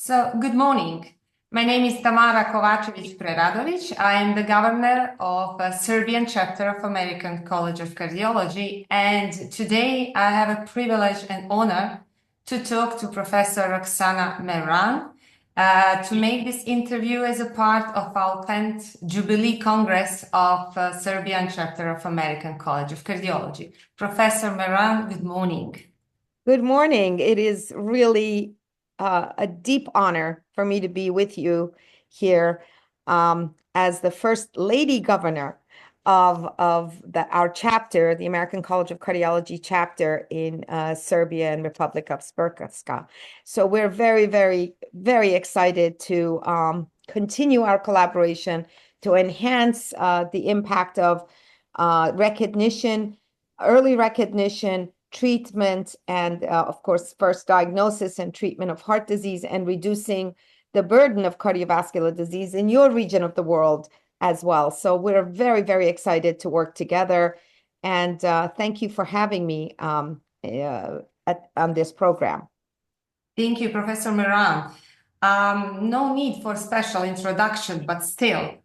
Good morning. My name is Tamara Kovačević-Preradović. I am the governor of Serbian chapter of American College of Cardiology, and today I have a privilege and honor to talk to Professor Roxana Mehran to make this interview as a part of our 10th Jubilee Congress of Serbian chapter of American College of Cardiology. Professor Mehran, good morning. Good morning. It is really a deep honor for me to be with you here as the first lady governor of our chapter, the American College of Cardiology chapter in Serbia and Republic of Srpska. So we're very, very, very excited to continue our collaboration to enhance the impact of recognition, early recognition, treatment, and of course, first diagnosis and treatment of heart disease, and reducing the burden of cardiovascular disease in your region of the world as well. So we're very, very excited to work together. And thank you for having me on this program. Thank you, Professor Mehran. No need for special introduction, but still,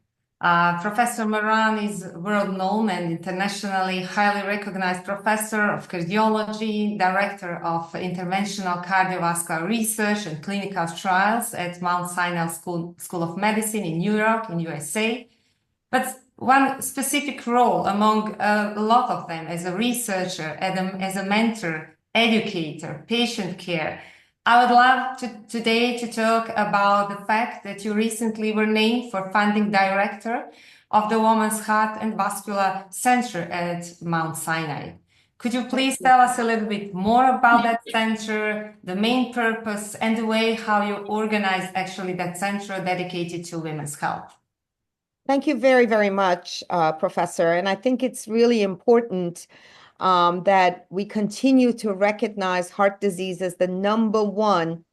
Professor Mehran is world-known and internationally highly recognized professor of cardiology, director of interventional cardiovascular research and clinical trials at Mount Sinai School of Medicine in New York, in USA. But one specific role among a lot of them as a researcher, as a mentor, educator, patient care. I would love today to talk about the fact that you recently were named for founding director of the Women's Heart and Vascular Center at Mount Sinai. Could you please tell us a little bit more about that center, the main purpose, and the way how you organize actually that center dedicated to women's health? Thank you very, very much, Professor. And I think it's really important that we continue to recognize heart disease as the number one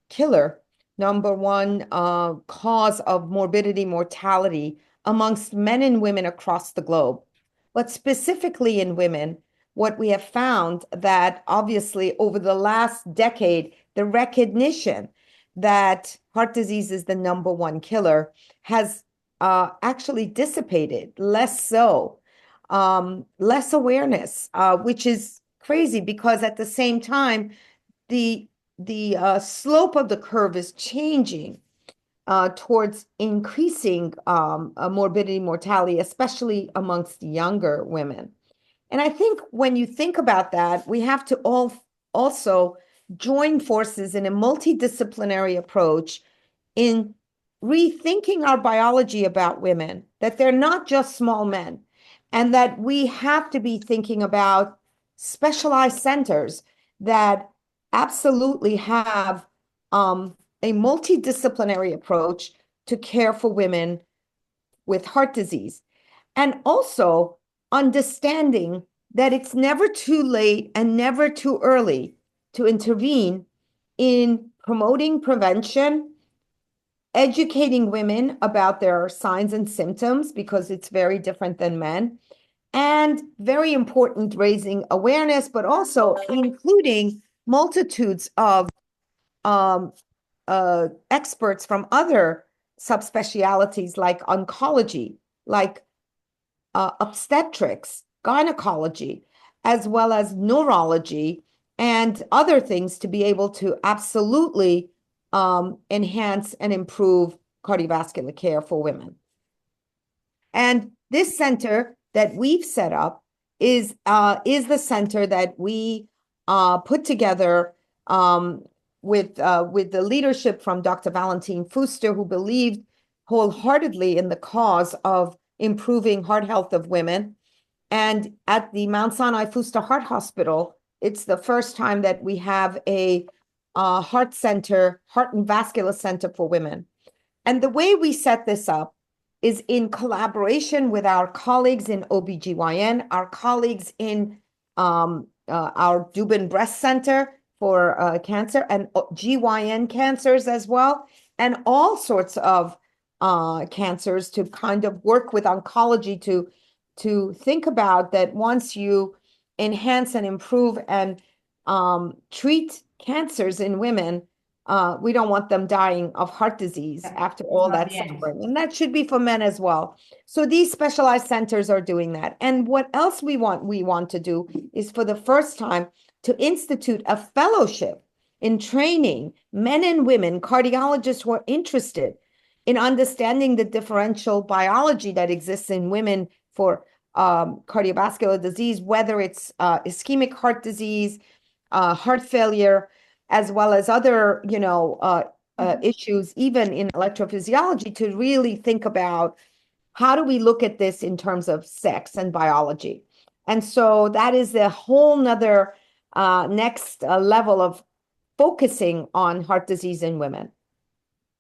killer, number one cause of morbidity, mortality amongst men and women across the globe. But specifically in women, what we have found that obviously over the last decade, the recognition that heart disease is the number one killer has actually dissipated, less so. Less awareness, which is crazy because at the same time, the slope of the curve is changing towards increasing morbidity, mortality, especially amongst younger women. And I think when you think about that, we have to also join forces in a multidisciplinary approach in rethinking our biology about women, that they're not just small men, and that we have to be thinking about specialized centers that absolutely have a multidisciplinary approach to care for women with heart disease. And also understanding that it's never too late and never too early to intervene in promoting prevention, educating women about their signs and symptoms, because it's very different than men, and very important, raising awareness, but also including multitudes of experts from other subspecialties like oncology, like obstetrics, gynecology, as well as neurology and other things to be able to absolutely enhance and improve cardiovascular care for women. And this center that we've set up is the center that we put together with the leadership from Dr. Valentin Fuster, who believed wholeheartedly in the cause of improving heart health of women. And at the Mount Sinai Fuster Heart Hospital, it's the first time that we have a heart center, heart and vascular center for women. And the way we set this up is in collaboration with our colleagues in OBGYN, our colleagues in our Dubin Breast Center for cancer, and GYN cancers as well, and all sorts of cancers, to kind of work with oncology to think about that once you enhance and improve and treat cancers in women, we don't want them dying of heart disease after all that suffering. And that should be for men as well. So these specialized centers are doing that. And what else we want to do is for the first time to institute a fellowship in training men and women, cardiologists who are interested in understanding the differential biology that exists in women for cardiovascular disease, whether it's ischemic heart disease, heart failure, as well as other, issues, even in electrophysiology, to really think about how do we look at this in terms of sex and biology. And so that is a whole nother next level of focusing on heart disease in women.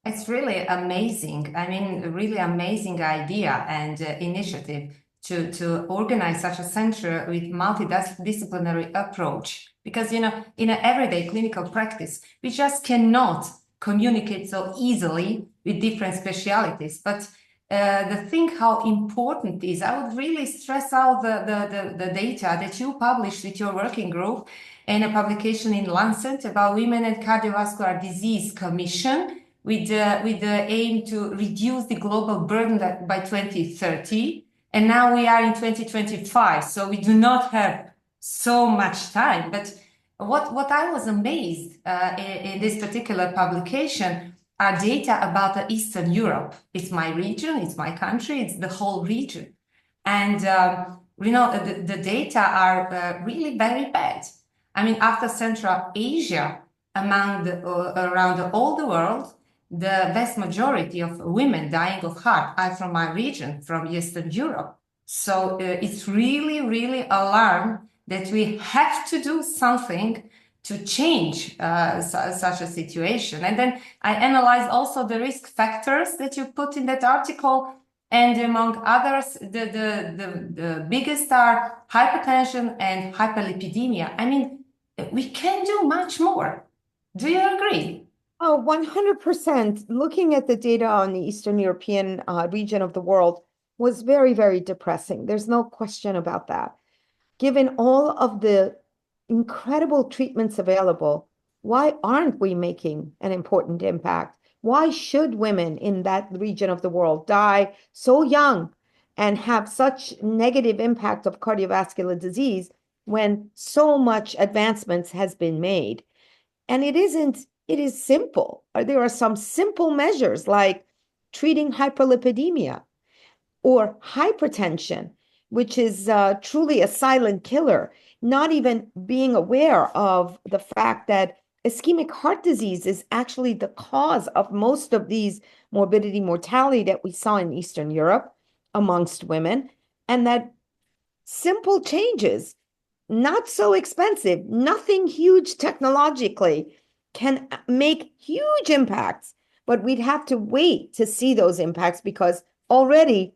It's really amazing. I mean, really amazing idea and initiative to organize such a center with multidisciplinary approach. Because, in an everyday clinical practice, we just cannot communicate so easily with different specialties. But the thing how important is, I would really stress out the data that you published with your working group in a publication in Lancet about Women and Cardiovascular Disease Commission with the aim to reduce the global burden by 2030. And now we are in 2025, so we do not have so much time. But what I was amazed in this particular publication are data about Eastern Europe. It's my region, it's my country, it's the whole region. And, the data are really very bad. I mean, after Central Asia, around all the world, the vast majority of women dying of heart are from my region, from Eastern Europe. So it's really, really alarming that we have to do something to change such a situation. And then I analyzed also the risk factors that you put in that article. And among others, the biggest are hypertension and hyperlipidemia. I mean, we can do much more. Do you agree? Oh, 100%. Looking at the data on the Eastern European region of the world was very, very depressing. There's no question about that. Given all of the incredible treatments available, why aren't we making an important impact? Why should women in that region of the world die so young and have such negative impact of cardiovascular disease when so much advancements has been made? And it is simple. There are some simple measures like treating hyperlipidemia or hypertension, which is truly a silent killer, not even being aware of the fact that ischemic heart disease is actually the cause of most of these morbidity, mortality that we saw in Eastern Europe amongst women, and that simple changes, not so expensive, nothing huge technologically, can make huge impacts, but we'd have to wait to see those impacts because already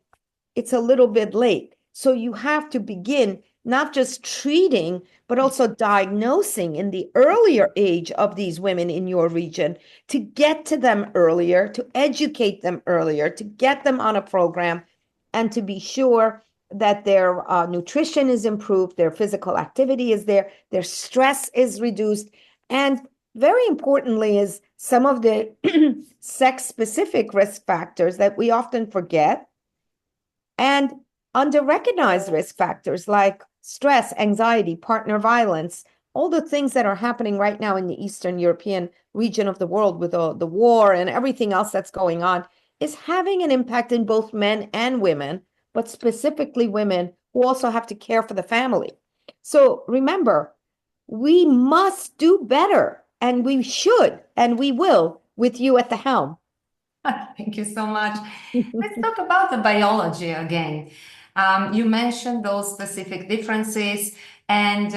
it's a little bit late. So you have to begin not just treating, but also diagnosing in the earlier age of these women in your region to get to them earlier, to educate them earlier, to get them on a program, and to be sure that their nutrition is improved, their physical activity is there, their stress is reduced, and very importantly is some of the sex-specific risk factors that we often forget and under-recognized risk factors like stress, anxiety, partner violence, all the things that are happening right now in the Eastern European region of the world with the war and everything else that's going on is having an impact in both men and women, but specifically women who also have to care for the family. So remember, we must do better, and we should, and we will, with you at the helm. Thank you so much. Let's talk about the biology again. You mentioned those specific differences and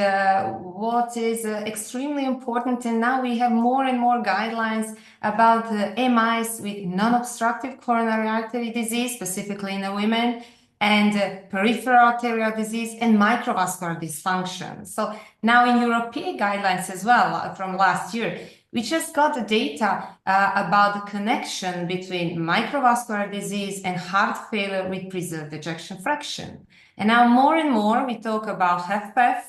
what is extremely important. And now we have more and more guidelines about MIs with non-obstructive coronary artery disease, specifically in the women, and peripheral arterial disease and microvascular dysfunction. So now in European guidelines as well from last year, we just got the data about the connection between microvascular disease and heart failure with preserved ejection fraction. And now more and more we talk about HFpEF,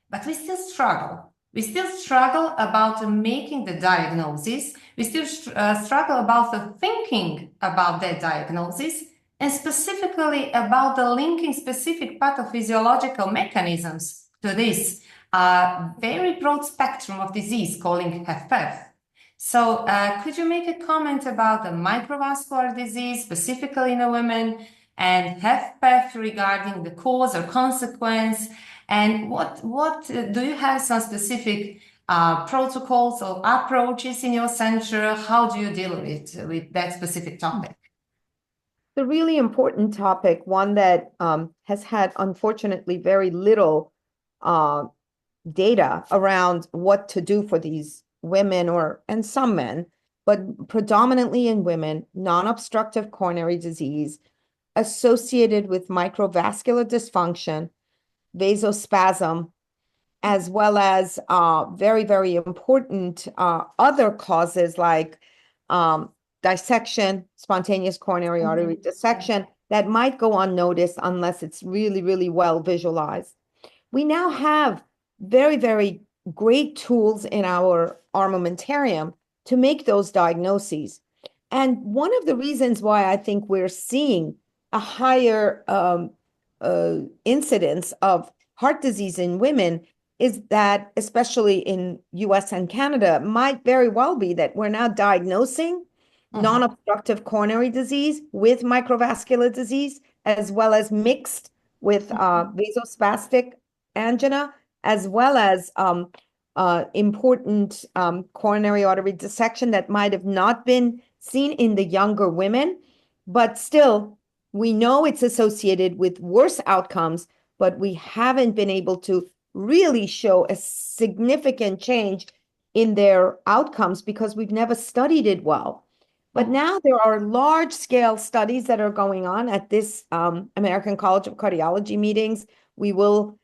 but we still struggle We still struggle about making the diagnosis. We still struggle about the thinking about that diagnosis, and specifically about the linking specific pathophysiological mechanisms to this very broad spectrum of disease calling HFpEF. So could you make a comment about the microvascular disease, specifically in a woman, and HFpEF regarding the cause or consequence? And what do you have some specific protocols or approaches in your center? How do you deal with that specific topic? The really important topic, one that has had, unfortunately, very little data around what to do for these women and some men, but predominantly in women, non-obstructive coronary disease associated with microvascular dysfunction, vasospasm, as well as very, very important other causes like dissection, spontaneous coronary artery dissection, that might go unnoticed unless it's really, really well visualized. We now have very, very great tools in our armamentarium to make those diagnoses. And one of the reasons why I think we're seeing a higher incidence of heart disease in women is that, especially in US and Canada, might very well be that we're now diagnosing non-obstructive coronary disease with microvascular disease, as well as mixed with vasospastic angina, as well as important coronary artery dissection that might have not been seen in the younger women, but still, we know it's associated with worse outcomes, but we haven't been able to really show a significant change in their outcomes because we've never studied it well. But now there are large-scale studies that are going on at this American College of Cardiology meetings. We will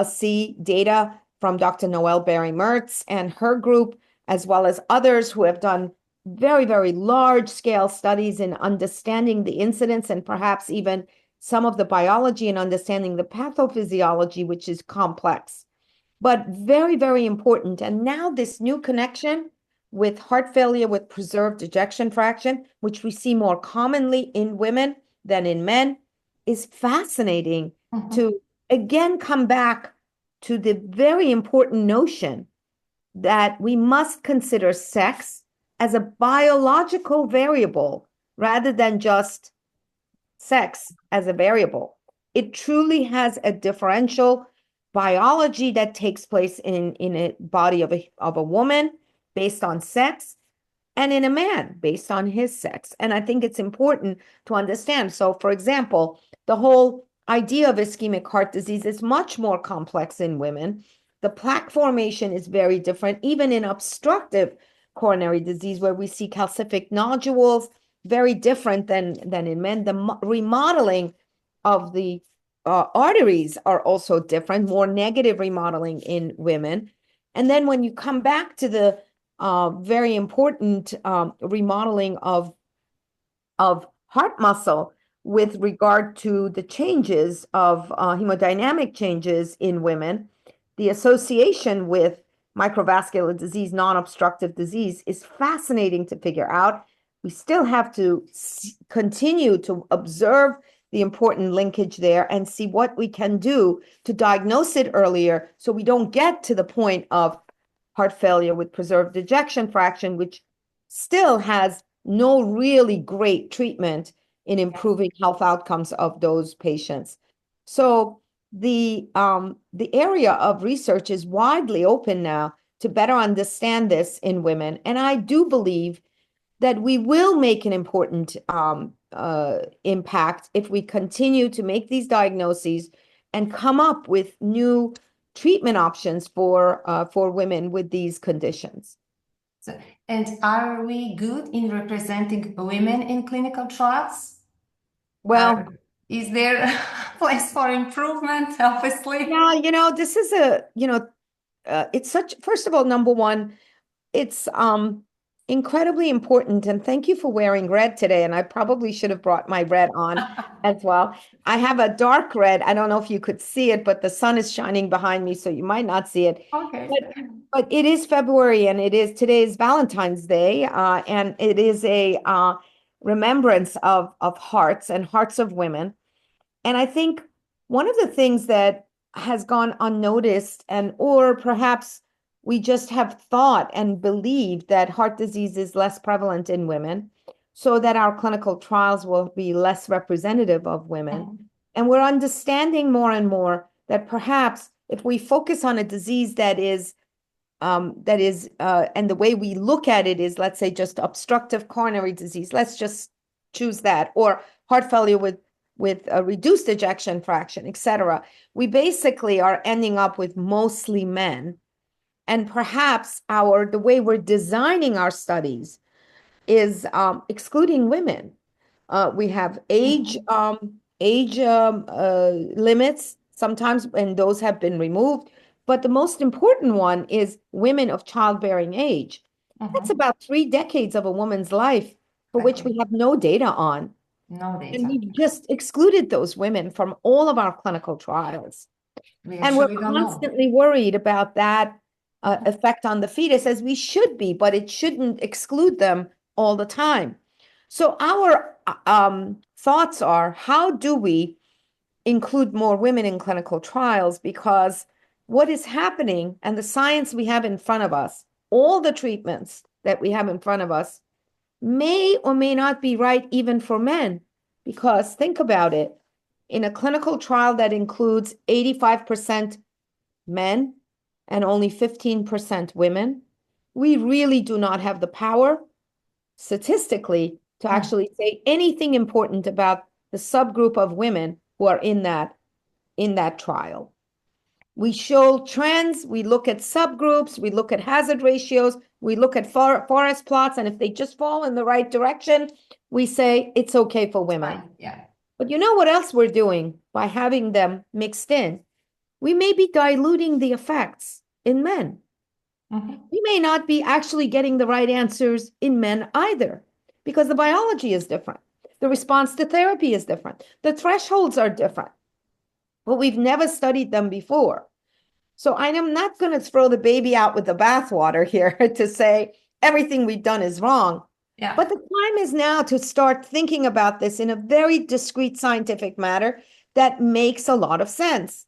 see data from Dr. Noelle Berry-Mertz and her group, as well as others who have done very, very large-scale studies in understanding the incidence and perhaps even some of the biology and understanding the pathophysiology, which is complex, but very, very important. And now this new connection with heart failure with preserved ejection fraction, which we see more commonly in women than in men, is fascinating to again come back to the very important notion that we must consider sex as a biological variable rather than just sex as a variable. It truly has a differential biology that takes place in a body of a woman based on sex, and in a man based on his sex. And I think it's important to understand. So, for example, the whole idea of ischemic heart disease is much more complex in women. The plaque formation is very different, even in obstructive coronary disease, where we see calcific nodules, very different than in men. The remodeling of the arteries are also different, more negative remodeling in women. And then when you come back to the very important remodeling of heart muscle with regard to the changes of hemodynamic changes in women, the association with microvascular disease, non-obstructive disease, is fascinating to figure out. We still have to continue to observe the important linkage there and see what we can do to diagnose it earlier so we don't get to the point of heart failure with preserved ejection fraction, which still has no really great treatment in improving health outcomes of those patients. So the area of research is widely open now to better understand this in women. And I do believe that we will make an important impact if we continue to make these diagnoses and come up with new treatment options for women with these conditions. So, and are we good in representing women in clinical trials? Well, is there a place for improvement, obviously? Yeah, this is it's such, first of all, number one, it's incredibly important. And thank you for wearing red today. And I probably should have brought my red on as well. I have a dark red. I don't know if you could see it, but the sun is shining behind me, so you might not see it. Okay. But it is February, and today is Valentine's Day, and it is a remembrance of hearts and hearts of women. And I think one of the things that has gone unnoticed, or perhaps we just have thought and believed that heart disease is less prevalent in women, so that our clinical trials will be less representative of women. And we're understanding more and more that perhaps if we focus on a disease and the way we look at it is, let's say, just obstructive coronary disease, let's just choose that, or heart failure with a reduced ejection fraction, etc. We basically are ending up with mostly men. And perhaps the way we're designing our studies is excluding women. We have age limits sometimes, and those have been removed. But the most important one is women of childbearing age. That's about 3 decades of a woman's life for which we have no data on. No data. And we've just excluded those women from all of our clinical trials. And we're constantly worried about that effect on the fetus, as we should be, but it shouldn't exclude them all the time. So our thoughts are, how do we include more women in clinical trials? Because what is happening, and the science we have in front of us, all the treatments that we have in front of us, may or may not be right even for men. Because think about it, in a clinical trial that includes 85% men and only 15% women, we really do not have the power statistically to actually say anything important about the subgroup of women who are in that trial. We show trends, we look at subgroups, we look at hazard ratios, we look at forest plots, and if they just fall in the right direction, we say it's okay for women. Yeah. But you know what else we're doing by having them mixed in? We may be diluting the effects in men. We may not be actually getting the right answers in men either, because the biology is different. The response to therapy is different. The thresholds are different. But we've never studied them before. So I am not going to throw the baby out with the bathwater here to say everything we've done is wrong. Yeah. But the time is now to start thinking about this in a very discrete scientific manner that makes a lot of sense.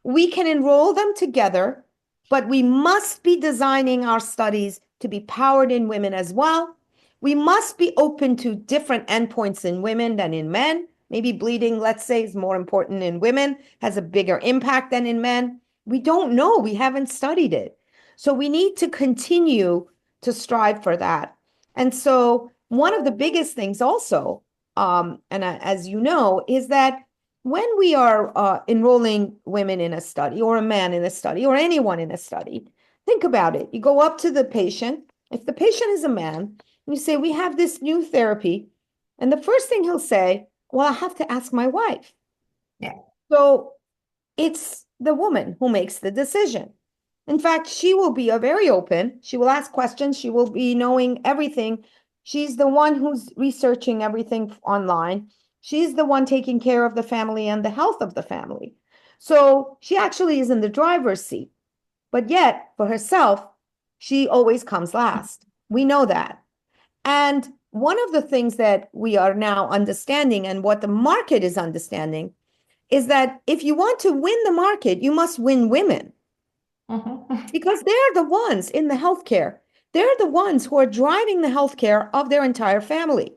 We can enroll them together, but we must be designing our studies to be powered in women as well. We must be open to different endpoints in women than in men. Maybe bleeding, let's say, is more important in women, has a bigger impact than in men. We don't know. We haven't studied it. So we need to continue to strive for that. And so one of the biggest things also, as you know, is that when we are enrolling women in a study, or a man in a study, or anyone in a study, think about it. You go up to the patient. If the patient is a man, you say, we have this new therapy. And the first thing he'll say, well, I have to ask my wife. Yeah. So it's the woman who makes the decision. In fact, she will be very open. She will ask questions. She will be knowing everything. She's the one who's researching everything online. She's the one taking care of the family and the health of the family. So she actually is in the driver's seat. But yet, for herself, she always comes last. We know that. And one of the things that we are now understanding, and what the market is understanding, is that if you want to win the market, you must win women. Because they're the ones in the healthcare. They're the ones who are driving the healthcare of their entire family.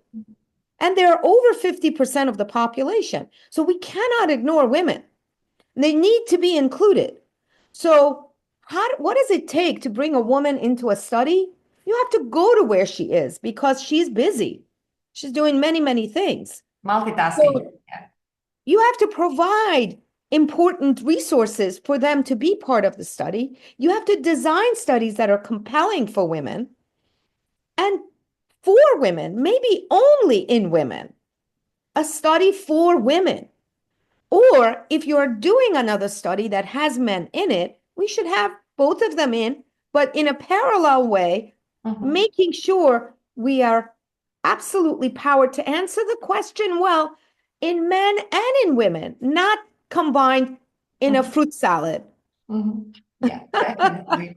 And they're over 50% of the population. So we cannot ignore women. They need to be included. So what does it take to bring a woman into a study? You have to go to where she is because she's busy. She's doing many, many things. Multitasking. So you have to provide important resources for them to be part of the study. You have to design studies that are compelling for women and for women, maybe only in women, a study for women. Or if you're doing another study that has men in it, we should have both of them in, but in a parallel way, making sure we are absolutely powered to answer the question well in men and in women, not combined in a fruit salad. Yeah, definitely.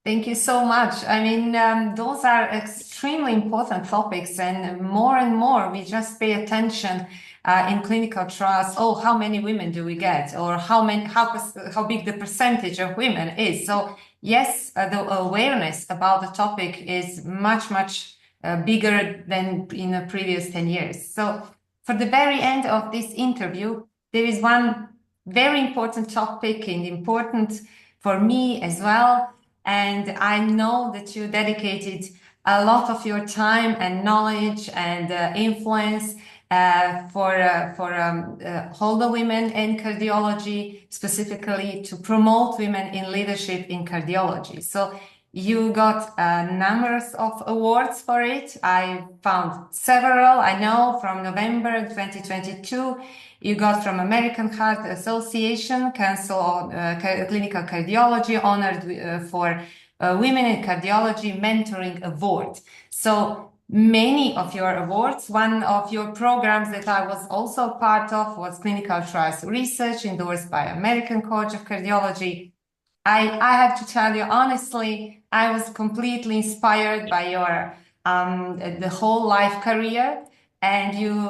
Thank you so much. I mean, those are extremely important topics, and more we just pay attention in clinical trials. Oh, how many women do we get, or how big the percentage of women is? So yes, the awareness about the topic is much bigger than in the previous 10 years. So for the very end of this interview, there is one very important topic and important for me as well. And I know that you dedicated a lot of your time and knowledge and influence for all the women in cardiology, specifically to promote women in leadership in cardiology. So you got numbers of awards for it. I found several, I know, from November 2022. You got from American Heart Association, Council on Clinical Cardiology, honored for Women in Cardiology Mentoring Award. So many of your awards. One of your programs that I was also part of was Clinical Trials Research, endorsed by American College of Cardiology. I have to tell you honestly, I was completely inspired by your the whole life career, and you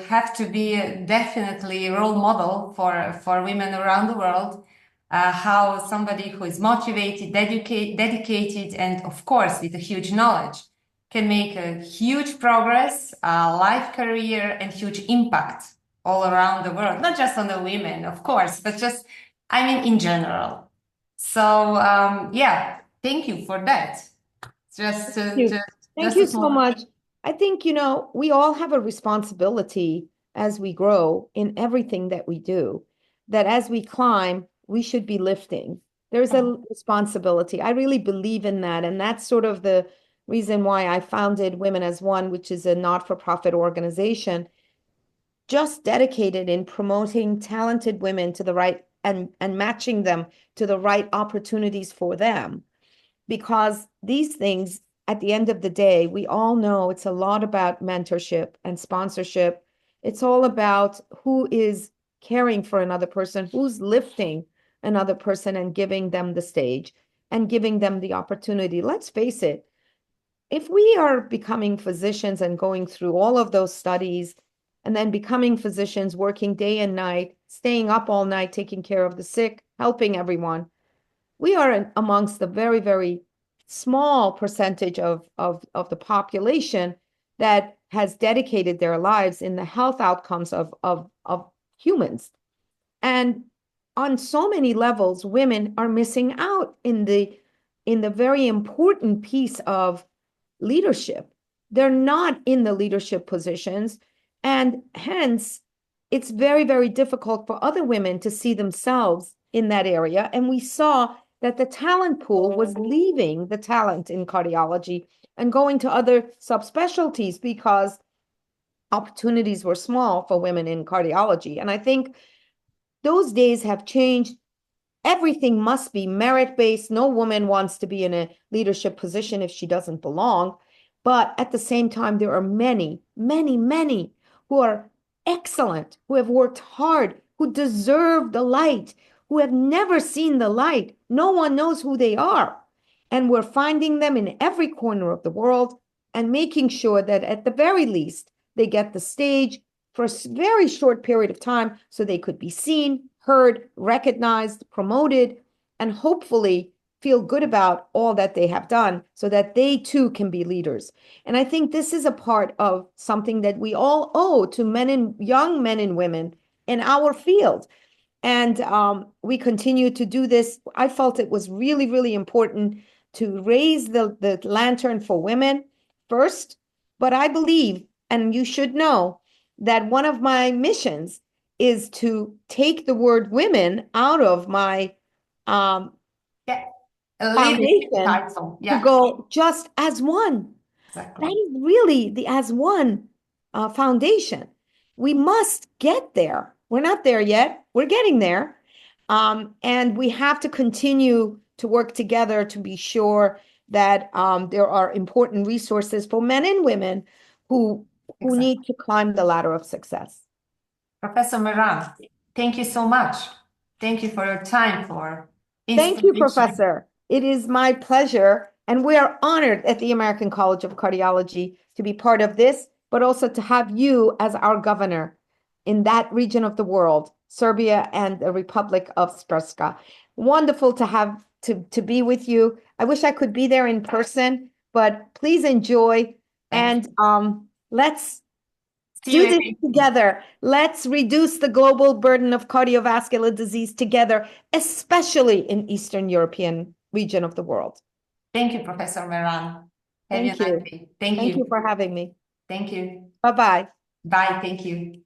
have to be definitely a role model for women around the world. How somebody who is motivated, dedicated, and of course with a huge knowledge can make a huge progress, life career, and huge impact all around the world, not just on the women, of course, but just, I mean, in general. So, yeah, thank you for that. Just to, you. to Thank just you a so small. much. I think, we all have a responsibility as we grow in everything that we do, that as we climb, we should be lifting. There's a responsibility. I really believe in that. And that's sort of the reason why I founded Women as One, which is a not-for-profit organization just dedicated in promoting talented women to the right and matching them to the right opportunities for them. Because these things, at the end of the day, we all know it's a lot about mentorship and sponsorship. It's all about who is caring for another person, who's lifting another person and giving them the stage and giving them the opportunity. Let's face it, if we are becoming physicians and going through all of those studies and then becoming physicians, working day and night, staying up all night, taking care of the sick, helping everyone, we are amongst the very small percentage of the population that has dedicated their lives in the health outcomes of humans. And on so many levels, women are missing out in the very important piece of leadership. They're not in the leadership positions. And hence, it's very difficult for other women to see themselves in that area. And we saw that the talent pool was leaving the talent in cardiology and going to other subspecialties because opportunities were small for women in cardiology. And I think those days have changed. Everything must be merit-based. No woman wants to be in a leadership position if she doesn't belong. But at the same time, there are many who are excellent, who have worked hard, who deserve the light, who have never seen the light. No one knows who they are. And we're finding them in every corner of the world and making sure that at the very least, they get the stage for a very short period of time so they could be seen, heard, recognized, promoted, and hopefully feel good about all that they have done so that they too can be leaders. And I think this is a part of something that we all owe to young men and women in our field. And we continue to do this. I felt it was really important to raise the lantern for women first. But I believe, and you should know, that one of my missions is to take the word women out of my Yeah, foundation title. to go just as one. Exactly. That is really the as one foundation. We must get there. We're not there yet. We're getting there. And we have to continue to work together to be sure that there are important resources for men and women who Exactly. need to climb the ladder of success. Professor Mehran, thank you so much. Thank you for your time, for Thank you, inspiration. Professor. It is my pleasure, and we are honored at the American College of Cardiology to be part of this, but also to have you as our governor in that region of the world, Serbia and the Republic of Srpska. Wonderful to have to be with you. I wish I could be there in person, but please enjoy, and let's See do you this again. together. Let's reduce the global burden of cardiovascular disease together, especially in Eastern European region of the world. Thank you, Professor Mehran. Have Thank a nice you. day. Thank Thank you you. for having me. Thank you. Bye-bye. Bye. Thank you.